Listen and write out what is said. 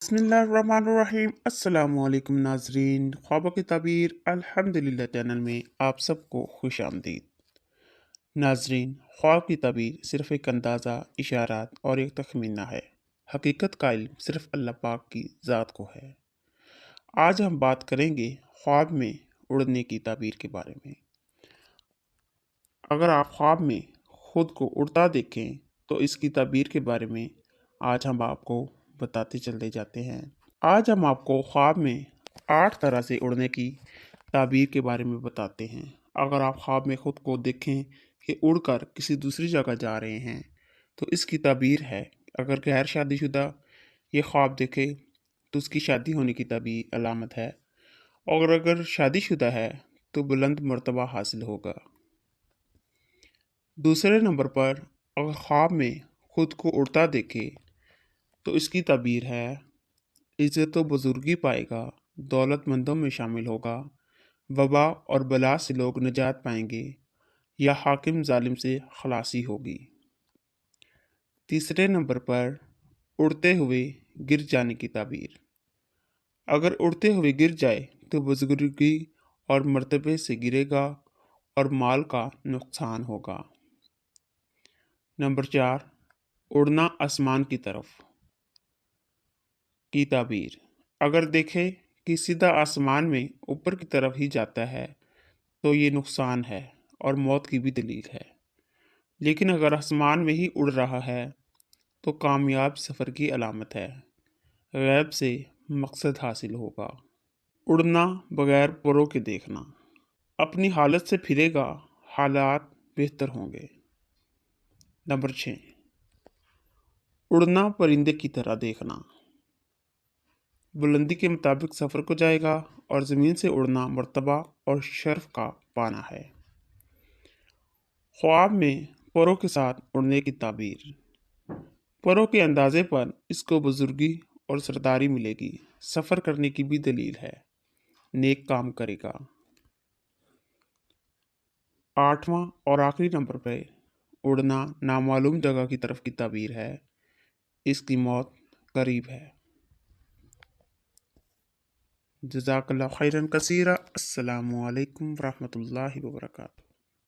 बिस्मिल्लाहिर्रहमानिर्रहीम। अस्सलामुअलैकुम नाजरीन, ख्वाबों की ताबीर अल्हम्दुलिल्लाह चैनल में आप सबको खुश आमदीद। नाजरीन, ख्वाब की ताबीर सिर्फ एक अंदाज़ा, इशारात और एक तखमीना है। हकीकत का इल्म सिर्फ अल्लाह पाक की ज़ात को है। आज हम बात करेंगे ख्वाब में उड़ने की ताबीर के बारे में। अगर आप ख्वाब में खुद को उड़ता देखें तो इसकी ताबीर के बारे में आज हम आपको बताते चलते जाते हैं। आज हम आपको ख्वाब में 8 तरह से उड़ने की ताबीर के बारे में बताते हैं। अगर आप ख्वाब में खुद को देखें कि उड़कर किसी दूसरी जगह जा रहे हैं तो इसकी ताबीर है। अगर गैर शादीशुदा ये ख्वाब देखे तो उसकी शादी होने की ताबीर अलामत है, और अगर शादीशुदा है तो बुलंद मर्तबा हासिल होगा। दूसरे नंबर पर, अगर ख्वाब में खुद को उड़ता देखे तो इसकी ताबीर है इज़्ज़त व बुजुर्गी पाएगा, दौलतमंदों में शामिल होगा, वबा और बला से लोग निजात पाएंगे या हाकिम जालिम से खलासी होगी। तीसरे नंबर पर, उड़ते हुए गिर जाने की ताबीर। अगर उड़ते हुए गिर जाए तो बुजुर्गी और मर्तबे से गिरेगा और माल का नुकसान होगा। नंबर 4, उड़ना आसमान की तरफ की ताबीर। अगर देखें कि सीधा आसमान में ऊपर की तरफ ही जाता है तो ये नुकसान है और मौत की भी दलील है। लेकिन अगर आसमान में ही उड़ रहा है तो कामयाब सफ़र की अलामत है, गैब से मकसद हासिल होगा। उड़ना बगैर परों के देखना। अपनी हालत से फिरेगा, हालात बेहतर होंगे। नंबर 6, उड़ना परिंदे की तरह देखना। बुलंदी के मुताबिक सफ़र को जाएगा और ज़मीन से उड़ना मर्तबा और शर्फ का पाना है। ख्वाब में परों के साथ उड़ने की ताबीर। परों के अंदाजे पर इसको बुजुर्गी और सरदारी मिलेगी, सफ़र करने की भी दलील है, नेक काम करेगा। 8वां और आखिरी नंबर पर, उड़ना नामालूम जगह की तरफ की ताबीर है, इसकी मौत करीब है। जज़ाकल्लाहु खैरन कसीरा। अस्सलामु अलैकुम वरहमतुल्लाहि वबरकातुहू।